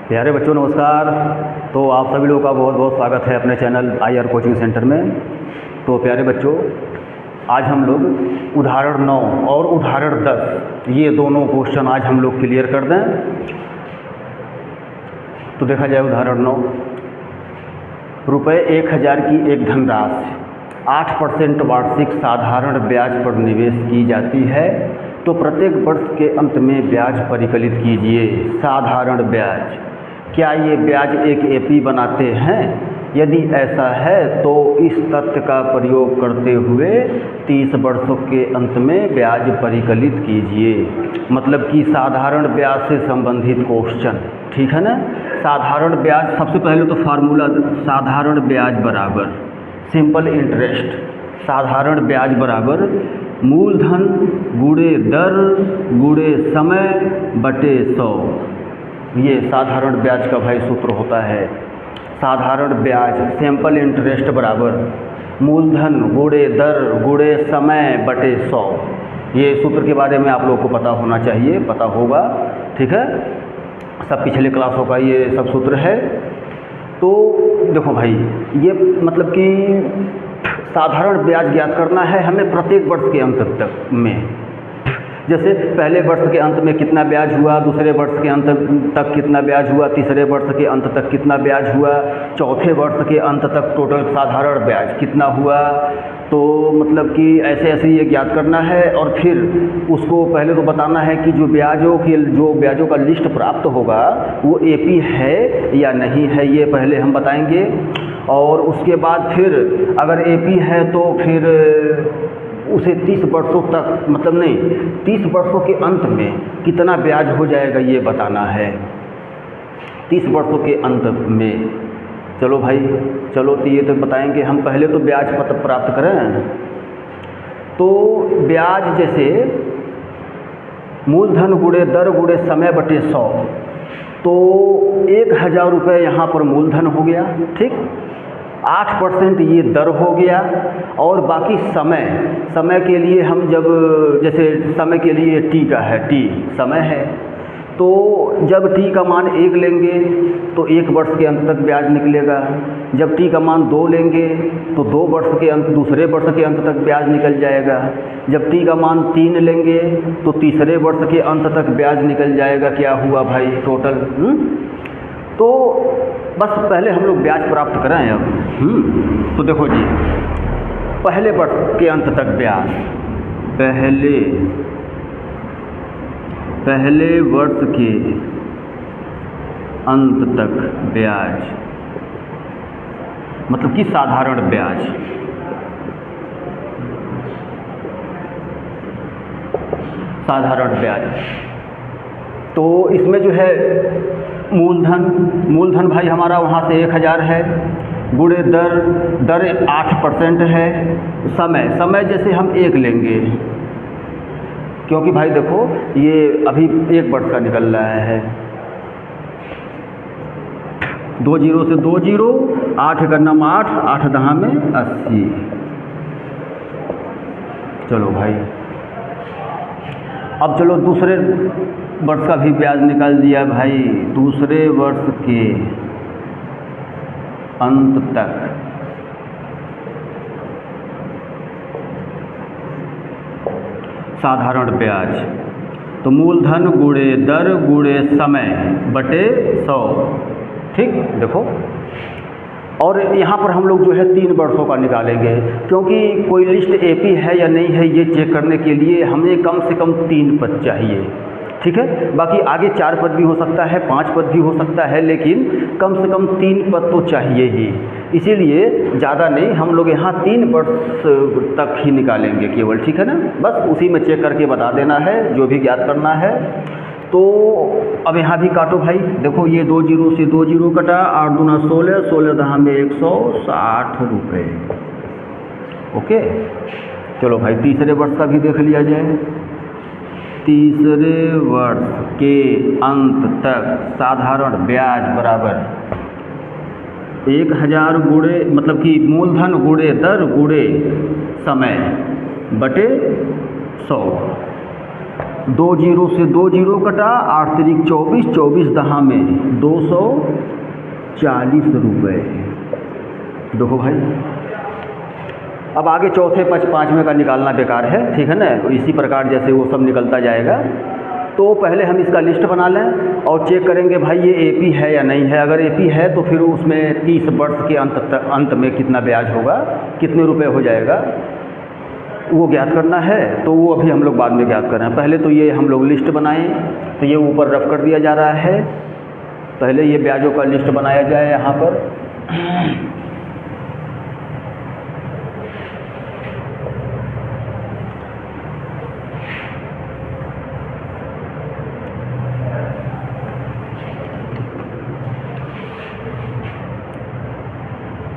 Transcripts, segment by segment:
प्यारे बच्चों नमस्कार। तो आप सभी लोगों का बहुत बहुत स्वागत है अपने चैनल IR कोचिंग सेंटर में। तो प्यारे बच्चों, आज हम लोग उदाहरण 9 और उदाहरण 10 ये दोनों क्वेश्चन आज हम लोग क्लियर कर दें। तो देखा जाए उदाहरण 9, रुपये 1000 की एक धनराशि 8% वार्षिक साधारण ब्याज पर निवेश की जाती है, तो प्रत्येक वर्ष के अंत में ब्याज परिकलित कीजिए। साधारण ब्याज, क्या ये ब्याज एक एपी बनाते हैं? यदि ऐसा है तो इस तथ्य का प्रयोग करते हुए 30 वर्षों के अंत में ब्याज परिकलित कीजिए। मतलब कि साधारण ब्याज से संबंधित क्वेश्चन, ठीक है ना। साधारण ब्याज, सबसे पहले तो फार्मूला, साधारण ब्याज बराबर सिंपल इंटरेस्ट। साधारण ब्याज बराबर मूलधन गुणे दर गुणे समय बटे 100। ये साधारण ब्याज का भाई सूत्र होता है। साधारण ब्याज सिंपल इंटरेस्ट बराबर मूलधन गुणे दर गुणे समय बटे 100। ये सूत्र के बारे में आप लोगों को पता होना चाहिए, पता होगा, ठीक है। सब पिछले क्लासों का ये सब सूत्र है। तो देखो भाई, ये मतलब कि साधारण ब्याज ज्ञात करना है हमें प्रत्येक वर्ष के अंत तक में। जैसे पहले वर्ष के अंत में कितना ब्याज हुआ, दूसरे वर्ष के अंत तक कितना ब्याज हुआ, तीसरे वर्ष के अंत तक कितना ब्याज हुआ, चौथे वर्ष के अंत तक टोटल साधारण ब्याज कितना हुआ। तो मतलब कि ऐसे ऐसे ये ज्ञात करना है। और फिर उसको पहले तो बताना है कि जो ब्याजों का लिस्ट प्राप्त होगा वो एपी है या नहीं है, ये पहले हम बताएंगे। और उसके बाद फिर अगर एपी है तो फिर उसे 30 वर्षों तक, मतलब नहीं 30 वर्षों के अंत में कितना ब्याज हो जाएगा ये बताना है। 30 वर्षों के अंत में, चलो भाई चलो, तो ये तो बताएंगे हम। पहले तो ब्याज प्राप्त करें। तो ब्याज जैसे मूलधन गुणे दर गुणे समय बटे 100, तो 1000 रुपये यहाँ पर मूलधन हो गया, ठीक। 8% ये दर हो गया। और बाकी समय के लिए हम जब, जैसे समय के लिए टी का है, टी समय है, तो जब टी का मान 1 लेंगे तो 1 वर्ष के अंत तक ब्याज निकलेगा। जब टी का मान 2 लेंगे तो 2 वर्ष के अंत, दूसरे वर्ष के अंत तक ब्याज निकल जाएगा। जब टी का मान 3 लेंगे तो तीसरे वर्ष के अंत तक ब्याज निकल जाएगा। क्या हुआ भाई टोटल? तो बस पहले हम लोग ब्याज प्राप्त करें अब। तो देखो जी, पहले वर्ष के अंत तक ब्याज, पहले वर्ष के अंत तक ब्याज, मतलब कि साधारण ब्याज। साधारण ब्याज तो इसमें जो है मूलधन भाई हमारा वहाँ से 1000 है, गुणे दर 8% है। समय जैसे हम 1 लेंगे, क्योंकि भाई देखो ये अभी 1 वर्ष का निकल रहा है। 2 जीरो से 2 जीरो, 8 का नाम 8, 8 दहा में 80। चलो भाई, अब चलो दूसरे वर्ष का भी ब्याज निकाल दिया भाई। दूसरे वर्ष के अंत तक साधारण ब्याज, तो मूलधन गुणे दर गुणे समय बटे 100, ठीक। देखो, और यहाँ पर हम लोग जो है 3 वर्षों का निकालेंगे, क्योंकि कोई लिस्ट एपी है या नहीं है ये चेक करने के लिए हमें कम से कम 3 पद चाहिए, ठीक है। बाकी आगे 4 पद भी हो सकता है, 5 पद भी हो सकता है, लेकिन कम से कम 3 पद तो चाहिए ही। इसीलिए ज़्यादा नहीं, हम लोग यहाँ 3 वर्ष तक ही निकालेंगे केवल, ठीक है ना। बस उसी में चेक करके बता देना है जो भी ज्ञात करना है। तो अब यहाँ भी काटो भाई। देखो ये 2 जीरो से 2 जीरो कटा, 8 दूना 16, 16 दहा में 160 रुपये। ओके, चलो भाई तीसरे वर्ष का भी देख लिया जाए। तीसरे वर्ष के अंत तक साधारण ब्याज बराबर 1000 गुणे, मतलब कि मूलधन गुणे दर गुणे समय बटे 100। 2 जीरो से 2 जीरो कटा, 8 तिरिक 24, 24 दहा में 240 रुपये। देखो भाई, अब आगे चौथे पाँचवें का निकालना बेकार है, ठीक है ना। इसी प्रकार जैसे वो सब निकलता जाएगा। तो पहले हम इसका लिस्ट बना लें और चेक करेंगे भाई ये एपी है या नहीं है। अगर एपी है तो फिर उसमें 30 वर्ष के अंत में कितना ब्याज होगा, कितने रुपए हो जाएगा, वो ज्ञात करना है। तो वो अभी हम लोग बाद में ज्ञात कर रहे हैं। पहले तो ये हम लोग लिस्ट बनाएं, तो ये ऊपर रफ कर दिया जा रहा है। पहले ये ब्याजों का लिस्ट बनाया जाए यहाँ पर।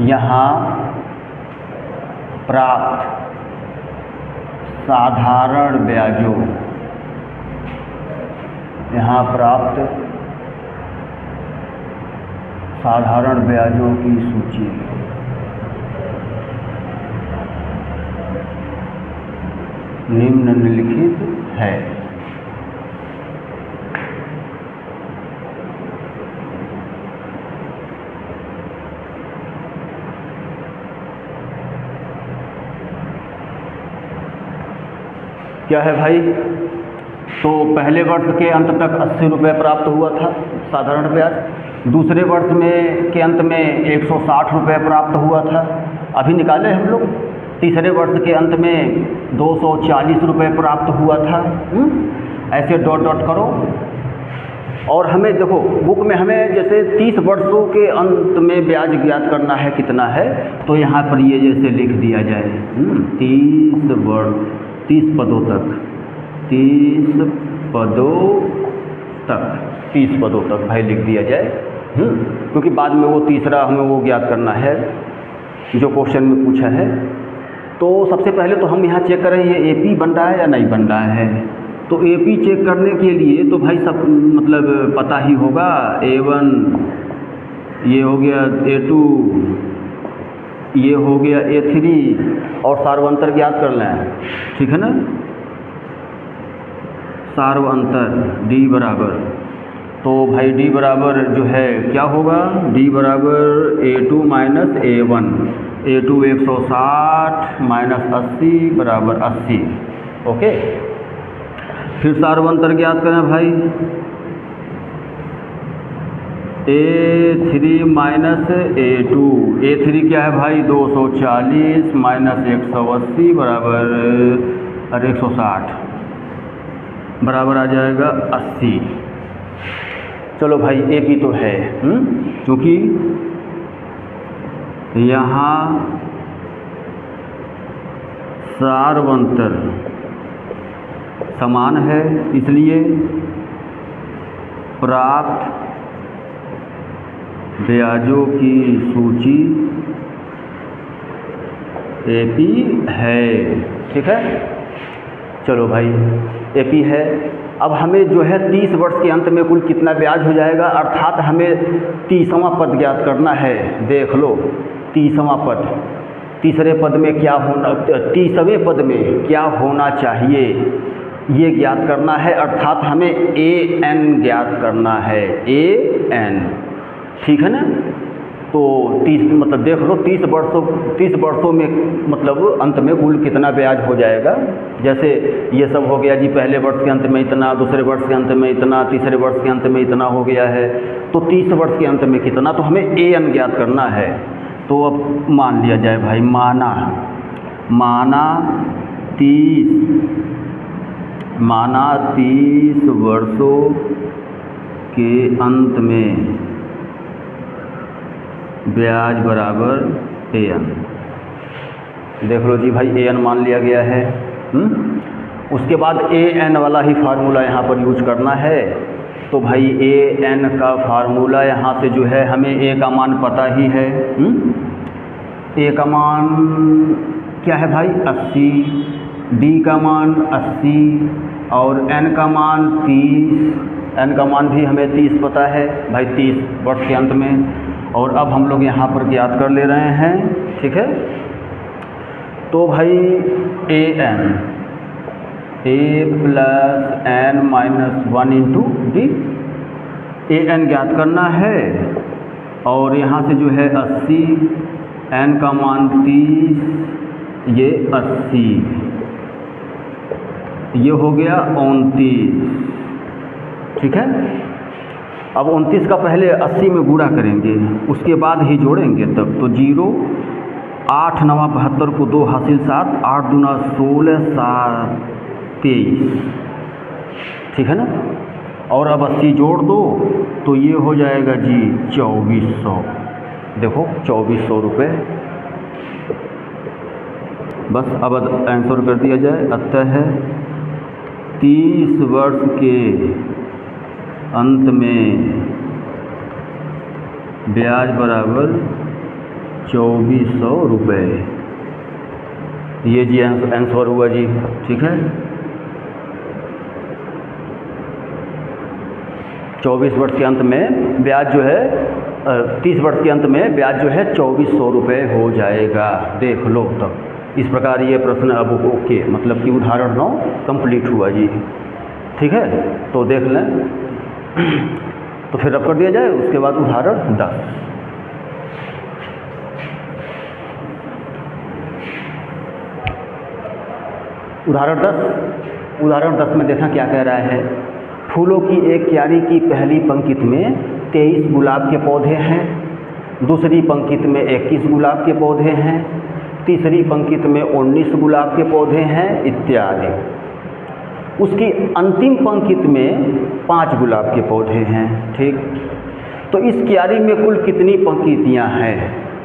यहाँ प्राप्त साधारण ब्याजों, यहाँ प्राप्त साधारण ब्याजों की सूची निम्नलिखित है। क्या है भाई? तो पहले वर्ष के अंत तक 80 रुपये प्राप्त हुआ था साधारण ब्याज। दूसरे वर्ष में के अंत में 160 रुपये प्राप्त हुआ था, अभी निकाले हम लोग। तीसरे वर्ष के अंत में 240 रुपये प्राप्त हुआ था। ऐसे डॉट डॉट करो। और हमें देखो बुक में हमें जैसे 30 वर्षों के अंत में ब्याज ज्ञात करना है कितना है, तो यहाँ पर ये जैसे लिख दिया जाए 30 पदों तक, 30 पदों तक भाई लिख दिया जाए। क्योंकि बाद में वो तीसरा हमें वो ज्ञात करना है जो क्वेश्चन में पूछा है। तो सबसे पहले तो हम यहाँ चेक करें ये एपी बन रहा है या नहीं बन रहा है। तो एपी चेक करने के लिए तो भाई सब मतलब पता ही होगा, A1 ये हो गया, A2 ये हो गया, A3 और सार्वअंतर ज्ञात कर लें, ठीक है ना। सार्वअंतर D बराबर, तो भाई D बराबर जो है क्या होगा, D बराबर A2 minus A1, A2 160 minus 80 बराबर 80। ओके, फिर सार्वअंतर ज्ञात करें भाई, A3 माइनस A2, A3 क्या है भाई 240 माइनस 180 बराबर 160 बराबर आ जाएगा 80। चलो भाई एपी तो है, क्योंकि यहाँ सार्वअंतर समान है, इसलिए प्राप्त ब्याजों की सूची एपी है, ठीक है। चलो भाई एपी है। अब हमें जो है 30 वर्ष के अंत में कुल कितना ब्याज हो जाएगा, अर्थात हमें 30वां पद ज्ञात करना है। देख लो 30वां पद, तीसरे पद में क्या होना, 30वें पद में क्या होना चाहिए ये ज्ञात करना है। अर्थात हमें AN ज्ञात करना है, AN, ठीक है ना। तो 30 मतलब देख लो 30 वर्षों में मतलब अंत में कुल कितना ब्याज हो जाएगा। जैसे ये सब हो गया जी, पहले वर्ष के अंत में इतना, दूसरे वर्ष के अंत में इतना, तीसरे वर्ष के अंत में इतना हो गया है। तो 30 वर्ष के अंत में कितना, तो हमें AN ज्ञात करना है। तो अब मान लिया जाए भाई, माना 30 वर्षों के अंत में ब्याज बराबर AN। देख लो जी भाई AN मान लिया गया है। उसके बाद AN वाला ही फार्मूला यहाँ पर यूज करना है। तो भाई AN का फार्मूला यहाँ से जो है हमें A का मान पता ही है। A का मान क्या है भाई 80, D का मान 80 और N का मान 30। N का मान भी हमें 30 पता है भाई, 30 वर्ष के अंत में। और अब हम लोग यहाँ पर ज्ञात कर ले रहे हैं, ठीक है। तो भाई AN A plus N minus 1 into D. A N ज्ञात करना है और यहाँ से जो है 80, एन का मान 30, ये 80, ये हो गया 29, ठीक है। अब 29 का पहले 80 में गुणा करेंगे, उसके बाद ही जोड़ेंगे तब। तो 0, 8 9 72 को 2 हासिल 7, 8 दूना 16, 7 23, ठीक है ना। और अब 80 जोड़ दो तो ये हो जाएगा जी 2400। देखो 2400 रुपये। बस अब आंसर कर दिया जाए। अतः 30 वर्ष के अंत में ब्याज बराबर 2400 रुपये। ये जी आंसर हुआ जी, ठीक है। 24 वर्ष के अंत में ब्याज जो है 30 वर्ष के अंत में ब्याज जो है 2400 रुपये हो जाएगा। देख लो तब। इस प्रकार ये प्रश्न अब ओके, मतलब कि उदाहरण 9 कंप्लीट हुआ जी, ठीक है। तो देख लें, तो फिर अब कर दिया जाए। उसके बाद उदाहरण 10। उदाहरण 10 में देखना क्या कह रहा है। फूलों की एक क्यारी की पहली पंक्ति में 23 गुलाब के पौधे हैं, दूसरी पंक्ति में 21 गुलाब के पौधे हैं, तीसरी पंक्ति में 19 गुलाब के पौधे हैं इत्यादि। उसकी अंतिम पंक्ति में 5 गुलाब के पौधे हैं, ठीक। तो इस क्यारी में कुल कितनी पंक्तियाँ हैं?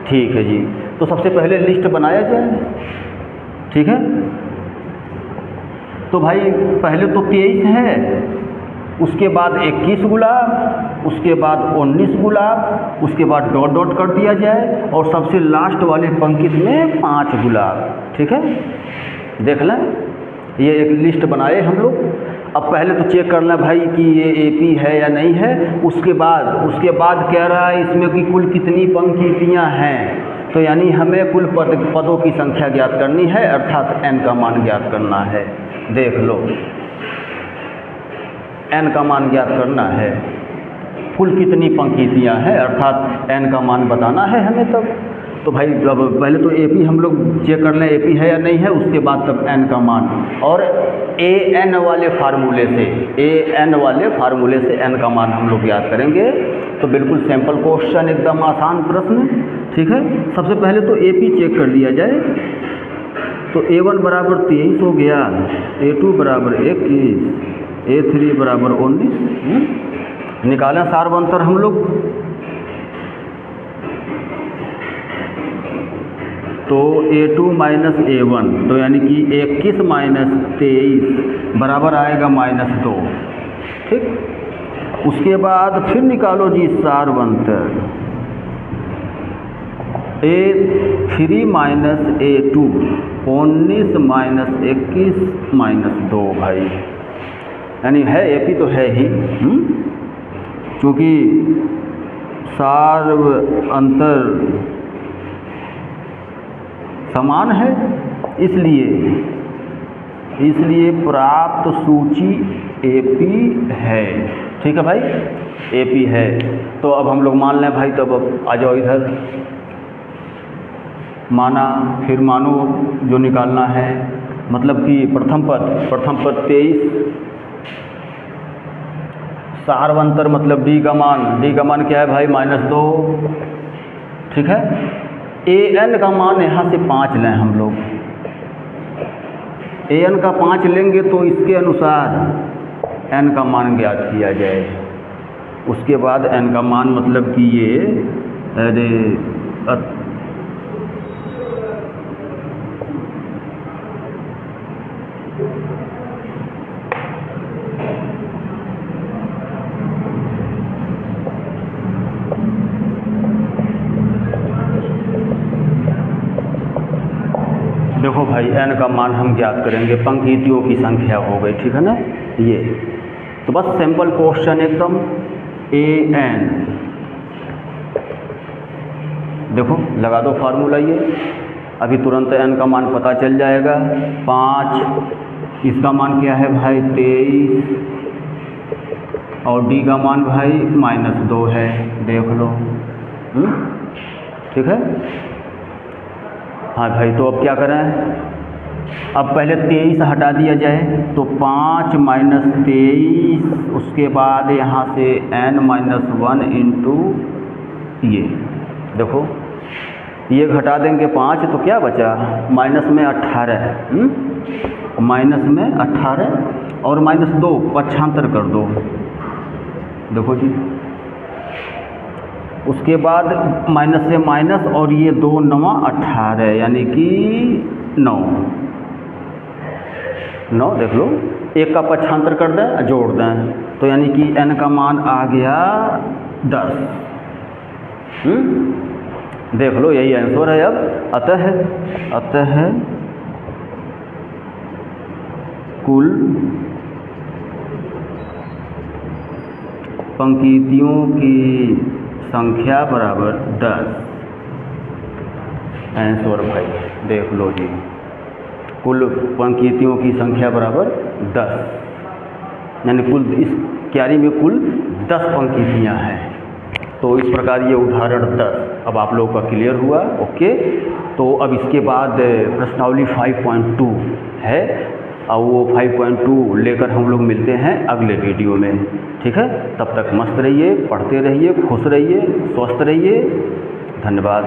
ठीक है जी। तो सबसे पहले लिस्ट बनाया जाए, ठीक है। तो भाई पहले तो 23 है, उसके बाद 21 गुलाब, उसके बाद 19 गुलाब, उसके बाद डॉट डॉट कर दिया जाए और सबसे लास्ट वाले पंक्ति में 5 गुलाब, ठीक है। देख लें, ये एक लिस्ट बनाए हम लोग। अब पहले तो चेक करना भाई कि ये एपी है या नहीं है। उसके बाद कह रहा है इसमें कि कुल कितनी पंक्तियाँ हैं। तो यानी हमें कुल पदों की संख्या ज्ञात करनी है, अर्थात n का मान ज्ञात करना है। देख लो, n का मान ज्ञात करना है। कुल कितनी पंक्तियाँ हैं, अर्थात n का मान बताना है हमें तब। तो भाई जब पहले तो एपी हम लोग चेक कर लें एपी है या नहीं है, उसके बाद तब n का मान। और an वाले फार्मूले से n का मान हम लोग ज्ञात करेंगे। तो बिल्कुल सिंपल क्वेश्चन, एकदम आसान प्रश्न, ठीक है। सबसे पहले तो एपी चेक कर लिया जाए। तो a1 बराबर 23 हो गया, a2 बराबर 21, a3 बराबर 19। निकालें सार अंतर हम लोग। तो a2 माइनस a1, तो यानी कि 21 माइनस 23 बराबर आएगा -2, ठीक। उसके बाद फिर निकालो जी सार अंतर। a3 माइनस a2, 19 माइनस 21 -2 भाई, यानी है एपी तो है ही, क्योंकि सार अंतर समान है, इसलिए प्राप्त सूची एपी है, ठीक है भाई, एपी है। तो अब हम लोग मान लें भाई, तब अब आ जाओ इधर। माना, फिर मानो जो निकालना है, मतलब कि प्रथम पद 23, सारवंतर मतलब डी का मान क्या है भाई -2, ठीक है। an का मान यहाँ से 5 लें हम लोग। an का 5 लेंगे तो इसके अनुसार n का मान ज्ञात किया जाए। उसके बाद n का मान मतलब कि ये देखो भाई n का मान हम ज्ञात करेंगे, पंक्तियों की संख्या हो गई, ठीक है ना। ये तो बस सिंपल क्वेश्चन एकदम। an देखो लगा दो फार्मूला, ये अभी तुरंत n का मान पता चल जाएगा। 5 इसका मान क्या है भाई 23 और डी का मान भाई -2 है, देख लो। ठीक है। हाँ भाई, तो अब क्या करें, अब पहले 23 हटा दिया जाए तो 5 - 23, उसके बाद यहाँ से n-1 इंटू ये देखो, ये घटा देंगे 5 तो क्या बचा, माइनस में 18, माइनस में 18 और -2 पक्षांतर कर दो, देखो जी। उसके बाद माइनस से माइनस और ये 2 × 9 = 18, यानी कि 9 देख लो, एक का पक्षांतर कर दें, जोड़ दें, तो यानी कि n का मान आ गया 10। देख लो, यही आंसर है। अब अतः कुल पंक्तियों की संख्या बराबर 10। आंसर भाई देख लो जी, कुल पंक्तियों की संख्या बराबर 10, यानी कुल इस क्यारी में कुल 10 पंक्तियाँ हैं। तो इस प्रकार ये उदाहरण 10 अब आप लोगों का क्लियर हुआ। ओके, तो अब इसके बाद प्रश्नावली 5.2 है, और वो 5.2 लेकर हम लोग मिलते हैं अगले वीडियो में। ठीक है, तब तक मस्त रहिए, पढ़ते रहिए, खुश रहिए, स्वस्थ रहिए। धन्यवाद।